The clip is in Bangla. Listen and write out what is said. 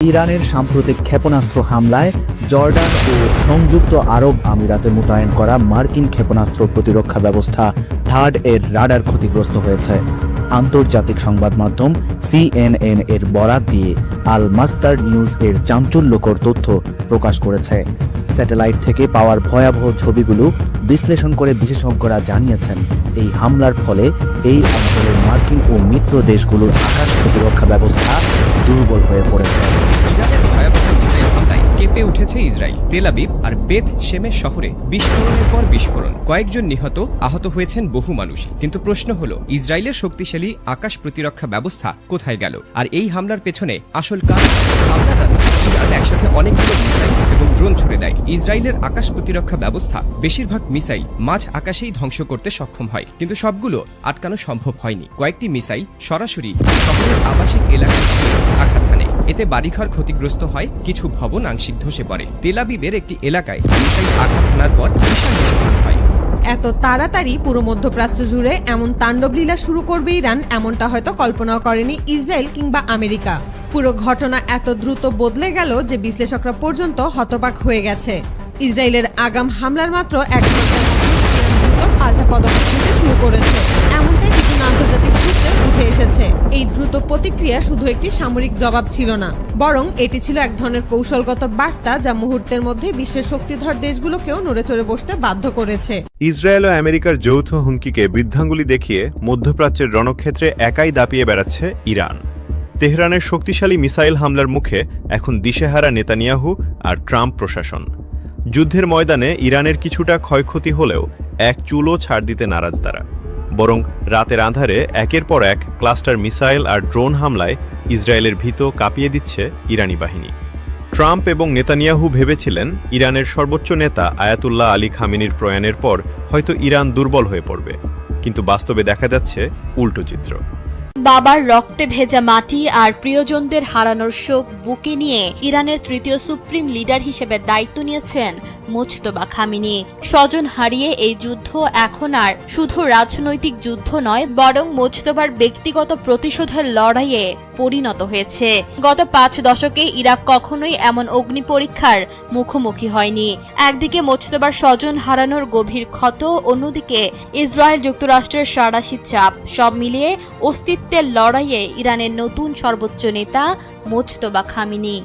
ইরানের সাম্প্রতিক ক্ষেপণাস্ত্র হামলায় জর্ডান ও সংযুক্ত আরব আমিরাতে মোতায়েন করা মার্কিন ক্ষেপণাস্ত্র প্রতিরক্ষা ব্যবস্থা থার্ড এর রাডার ক্ষতিগ্রস্ত হয়েছে। আন্তর্জাতিক সংবাদ মাধ্যম CNN এর বরাত দিয়ে আল মাস্তার নিউজ এর চাঞ্চল্যকর তথ্য প্রকাশ করেছে। স্যাটেলাইট থেকে পাওয়ার ভয়াবহ ছবিগুলো বিশ্লেষণ করে বিশেষজ্ঞরা জানিয়েছেন, এই হামলার ফলে এই অঞ্চলের মার্কিন ও মিত্র দেশগুলোর আকাশ প্রতিরক্ষা ব্যবস্থা দুর্বল হয়ে পড়েছে। ইরানের ভয়াবহ মিসাইল হামলায় কেঁপে উঠেছে ইসরায়েল। তেল আবিব আর বেথ শেমেশ শহরে বিস্ফোরণের পর বিস্ফোরণ, কয়েকজন নিহত, আহত হয়েছেন বহু মানুষ। কিন্তু প্রশ্ন হলো, ইসরায়েলের শক্তিশালী আকাশ প্রতিরক্ষা ব্যবস্থা কোথায় গেল? আর এই হামলার পেছনে আসল কারণ? হামলার রাতে ইরান একসাথে অনেকগুলো মিসাইল এবং ড্রোন ছুড়ে দেয়। ইসরায়েলের আকাশ প্রতিরক্ষা ব্যবস্থা বেশিরভাগ মিসাইল মাঝ আকাশেই ধ্বংস করতে সক্ষম হয়, কিন্তু সবগুলো আটকানো সম্ভব হয়নি। কয়েকটি মিসাইল সরাসরি শহরের আবাসিক এলাকায় আঘাত হানে। এতে বাড়িঘর ক্ষতিগ্রস্ত হয়, কিছু ভবন আংশিক ধসে পড়ে। তেল আবিবের একটি এলাকায় মিসাইল আঘাত হানার পর বিশাল বিস্ফোরণ হয়। এত তাড়াতাড়ি পুরো মধ্যপ্রাচ্য জুড়ে এমন তাণ্ডবলীলা শুরু করবে ইরান, এমনটা হয়তো কল্পনাও করেনি ইসরায়েল কিংবা আমেরিকা। পুরো ঘটনা এত দ্রুত বদলে গেল যে বিশ্লেষকরা পর্যন্ত হতবাক হয়ে গেছে। ইসরায়েলের আগাম হামলার মাত্র এক ঘন্টার মধ্যে পাল্টা পদক্ষেপ নিতে শুরু করেছে, এমনটাই বিভিন্ন আন্তর্জাতিক সূত্রে উঠে এসেছে। এই দ্রুত প্রতিক্রিয়া শুধু একটি সামরিক জবাব ছিল না, বরং এটি ছিল এক ধরনের কৌশলগত বার্তা যা মুহূর্তের মধ্যে বিশ্বের শক্তিধর দেশগুলোকেও নড়েচড়ে বসতে বাধ্য করেছে। ইসরায়েল ও আমেরিকার যৌথ হুমকিকে বৃদ্ধাঙ্গুলি দেখিয়ে মধ্যপ্রাচ্যের রণক্ষেত্রে একাই দাপিয়ে বেড়াচ্ছে ইরান। তেহরানের শক্তিশালী মিসাইল হামলার মুখে এখন দিশেহারা নেতানিয়াহু আর ট্রাম্প প্রশাসন। যুদ্ধের ময়দানে ইরানের কিছুটা ক্ষয়ক্ষতি হলেও এক চুলও ছাড় দিতে নারাজ তারা। বরং রাতের আঁধারে একের পর এক ক্লাস্টার মিসাইল আর ড্রোন হামলায় ইসরায়েলের ভিত কাঁপিয়ে দিচ্ছে ইরানি বাহিনী। ট্রাম্প এবং নেতানিয়াহু ভেবেছিলেন ইরানের সর্বোচ্চ নেতা আয়াতুল্লাহ আলী খামেনির প্রয়াণের পর হয়তো ইরান দুর্বল হয়ে পড়বে, কিন্তু বাস্তবে দেখা যাচ্ছে উল্টো চিত্র। বাবার রক্তে ভেজা মাটি আর প্রিয়জনদের হারানোর শোক বুকে নিয়ে ইরানের তৃতীয় সুপ্রিম লিডার হিসেবে দায়িত্ব নিয়েছেন মুজতবা খামেনি। স্বজন হারিয়ে এই যুদ্ধ এখন আর শুধু রাজনৈতিক যুদ্ধ নয়, বরং মুজতবার ব্যক্তিগত প্রতিশোধের লড়াইয়ে পরিণত হয়েছে। গত 5 দশকে ইরাক কখনোই এমন অগ্নি পরীক্ষার মুখোমুখি হয়নি। একদিকে মুজতবার স্বজন হারানোর গভীর ক্ষত, অন্যদিকে ইসরায়েল যুক্তরাষ্ট্রের সাঁড়াশি চাপ, সব মিলিয়ে অস্তিত্বের লড়াইয়ে ইরানের নতুন সর্বোচ্চ নেতা মুজতবা খামেনি।